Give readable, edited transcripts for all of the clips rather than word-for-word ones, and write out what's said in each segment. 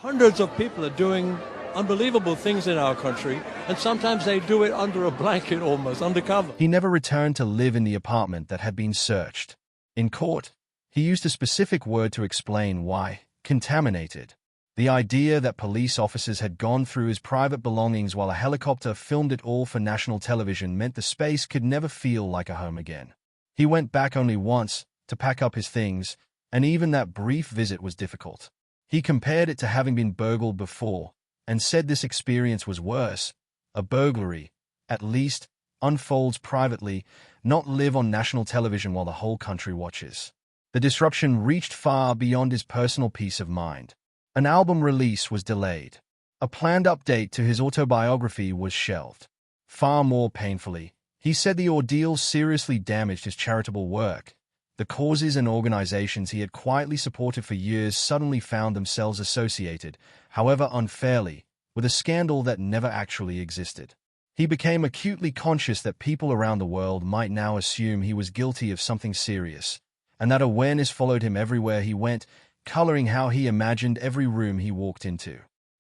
Hundreds of people are doing unbelievable things in our country, and sometimes they do it under a blanket almost, undercover. He never returned to live in the apartment that had been searched. In court, he used a specific word to explain why: contaminated. The idea that police officers had gone through his private belongings while a helicopter filmed it all for national television meant the space could never feel like a home again. He went back only once to pack up his things, and even that brief visit was difficult. He compared it to having been burgled before, and said this experience was worse. A burglary, at least, unfolds privately, not live on national television while the whole country watches. The disruption reached far beyond his personal peace of mind. An album release was delayed. A planned update to his autobiography was shelved. Far more painfully, he said the ordeal seriously damaged his charitable work. The causes and organizations he had quietly supported for years suddenly found themselves associated, however unfairly, with a scandal that never actually existed. He became acutely conscious that people around the world might now assume he was guilty of something serious, and that awareness followed him everywhere he went, coloring how he imagined every room he walked into.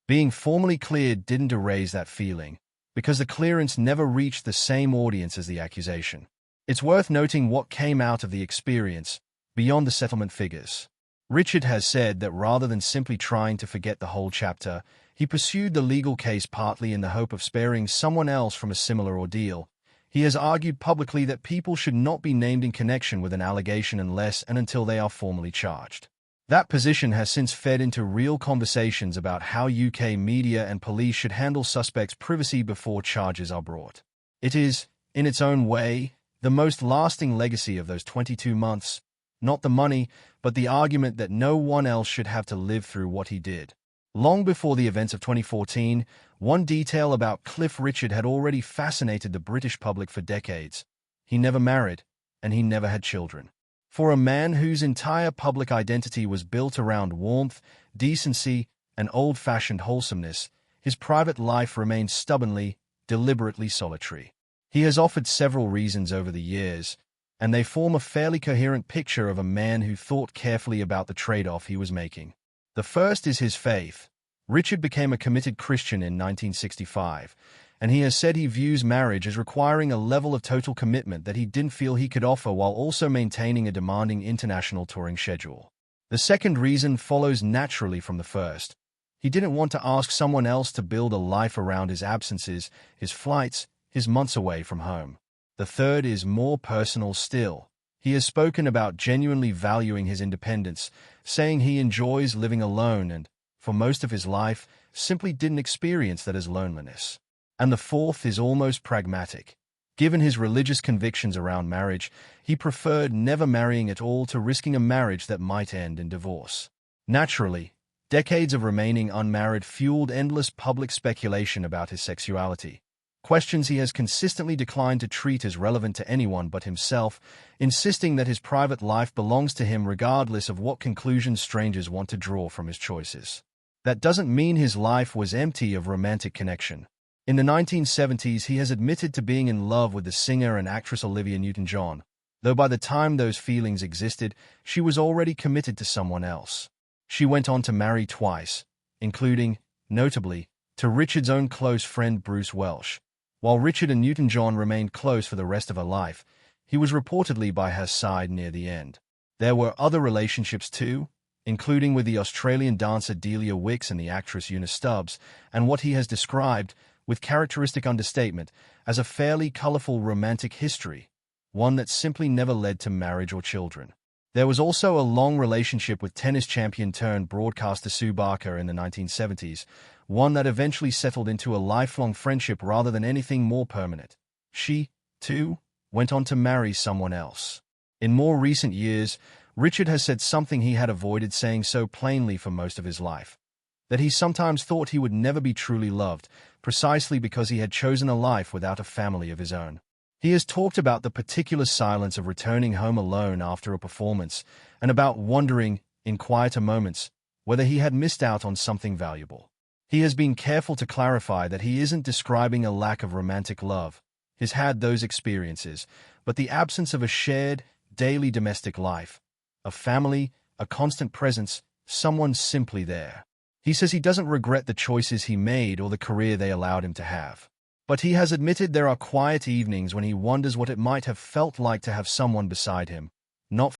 Being formally cleared didn't erase that feeling, because the clearance never reached the same audience as the accusation. It's worth noting what came out of the experience, beyond the settlement figures. Richard has said that rather than simply trying to forget the whole chapter, he pursued the legal case partly in the hope of sparing someone else from a similar ordeal. He has argued publicly that people should not be named in connection with an allegation unless and until they are formally charged. That position has since fed into real conversations about how UK media and police should handle suspects' privacy before charges are brought. It is, in its own way, the most lasting legacy of those 22 months, not the money, but the argument that no one else should have to live through what he did. Long before the events of 2014, one detail about Cliff Richard had already fascinated the British public for decades. He never married, and he never had children. For a man whose entire public identity was built around warmth, decency, and old-fashioned wholesomeness, his private life remained stubbornly, deliberately solitary. He has offered several reasons over the years, and they form a fairly coherent picture of a man who thought carefully about the trade-off he was making. The first is his faith. Richard became a committed Christian in 1965, and he has said he views marriage as requiring a level of total commitment that he didn't feel he could offer while also maintaining a demanding international touring schedule. The second reason follows naturally from the first. He didn't want to ask someone else to build a life around his absences, his flights, his months away from home. The third is more personal still. He has spoken about genuinely valuing his independence, saying he enjoys living alone and, for most of his life, simply didn't experience that as loneliness. And the fourth is almost pragmatic. Given his religious convictions around marriage, he preferred never marrying at all to risking a marriage that might end in divorce. Naturally, decades of remaining unmarried fueled endless public speculation about his sexuality. Questions he has consistently declined to treat as relevant to anyone but himself, insisting that his private life belongs to him regardless of what conclusions strangers want to draw from his choices. That doesn't mean his life was empty of romantic connection. In the 1970s, he has admitted to being in love with the singer and actress Olivia Newton-John, though by the time those feelings existed, she was already committed to someone else. She went on to marry twice, including, notably, to Richard's own close friend Bruce Welch. While Richard and Newton-John remained close for the rest of her life, he was reportedly by her side near the end. There were other relationships too, including with the Australian dancer Delia Wicks and the actress Eunice Stubbs, and what he has described, with characteristic understatement, as a fairly colorful romantic history, one that simply never led to marriage or children. There was also a long relationship with tennis champion turned broadcaster Sue Barker in the 1970s, one that eventually settled into a lifelong friendship rather than anything more permanent. She, too, went on to marry someone else. In more recent years, Richard has said something he had avoided saying so plainly for most of his life, that he sometimes thought he would never be truly loved, precisely because he had chosen a life without a family of his own. He has talked about the particular silence of returning home alone after a performance, and about wondering, in quieter moments, whether he had missed out on something valuable. He has been careful to clarify that he isn't describing a lack of romantic love. He's had those experiences, but the absence of a shared, daily domestic life, a family, a constant presence, someone simply there. He says he doesn't regret the choices he made or the career they allowed him to have. But he has admitted there are quiet evenings when he wonders what it might have felt like to have someone beside him, not